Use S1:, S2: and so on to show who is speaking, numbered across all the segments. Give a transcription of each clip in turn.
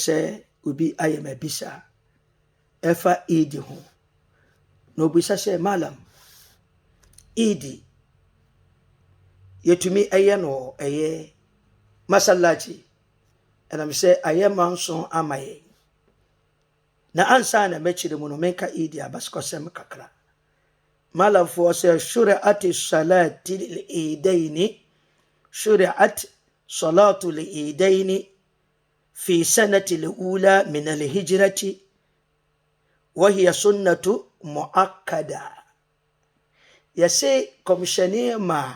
S1: sɛ obi ayɛ ma bisa ɛfa Eid ho na obisa sɛ malam Eid yɛtumi ɛyɛ no ɛyɛ masallaci ɛnam sɛ ayɛ manso ama yɛ na ansa na mɛkyerɛ mu no menka Eid abaskɔsɛm kakra malam for sɛ shuri'at salati lil-eidaini shuri'at salatu lil-eidaini في سنة الأولى من الهجرة وهي سنة مؤكدة يسي كمشانية ما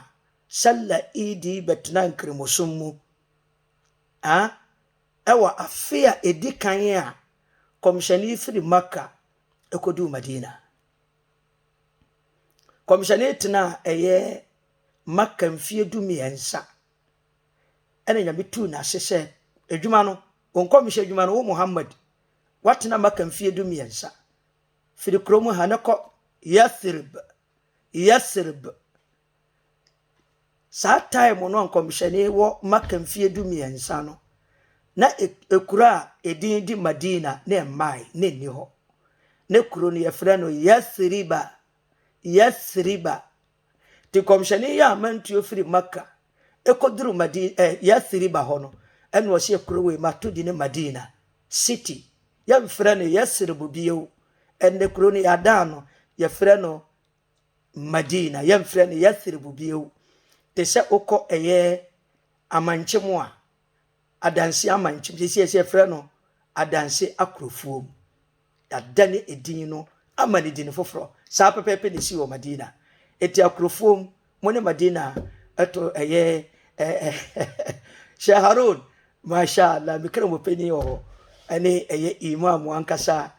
S1: سلا إيدي بتنان كرمسمو أوا أفيا إدي كانيا كمشانية في مكة أكدو مدينة كمشانية تنا أيه مكة في دومي أنسا أنا يمتو ناسسة ejumano onko mi ejumano wo Muhammad watena maka mfie du miensa firi kromu hanako Yathrib sa time no onko mishane wo maka mfie du miensa no na ekura edin di Madina na mai na ni ho na kuro no yefra no Yathriba ti komshane ya mantuo firi maka ekoduru Madina Yathriba ho no ɛna wɔsi ekuro wei mato di ne Madina city yɛmfrɛ no Yasrib bio ɛnna kuro no yɛada no yɛfrɛ no Madina yɛmfrɛ no Yasrib bio te sɛ wokɔ ɛyɛ amankyem a adanse amankyem sɛ yɛfrɛ no adanse akorofuom yɛada ne edin no ama ne din foforɔ saa pɛpɛpɛ ne si wɔ Madina eti akorofuom mo ne Madina ɛto ɛyɛ Sheikh Harun Masha Allah mikira mo peni o ani eye imam ankasa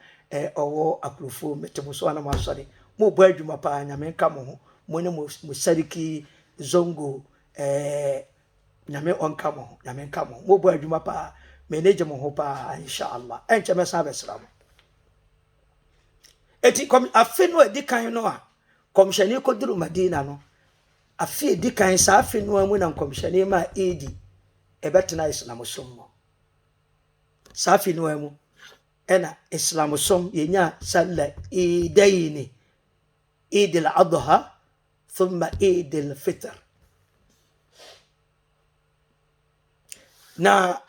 S1: owo akrofo metemo so ana masori mo bo adwuma pa nyame nka mo ho mo ne mo sariki zongo nyame onka mo ho nyame nka mo mo bo adwuma pa manage mo ho pa insha Allah enche mesa besram eti kom afi no edikan no a komshani koduru Madina no afi edikan sa afi no amu na komshani ma Eid ebetena Islam som safi no amu ena Islam som yenya salla Eidaini Eid al-Adha thumma Eid al-Fitr na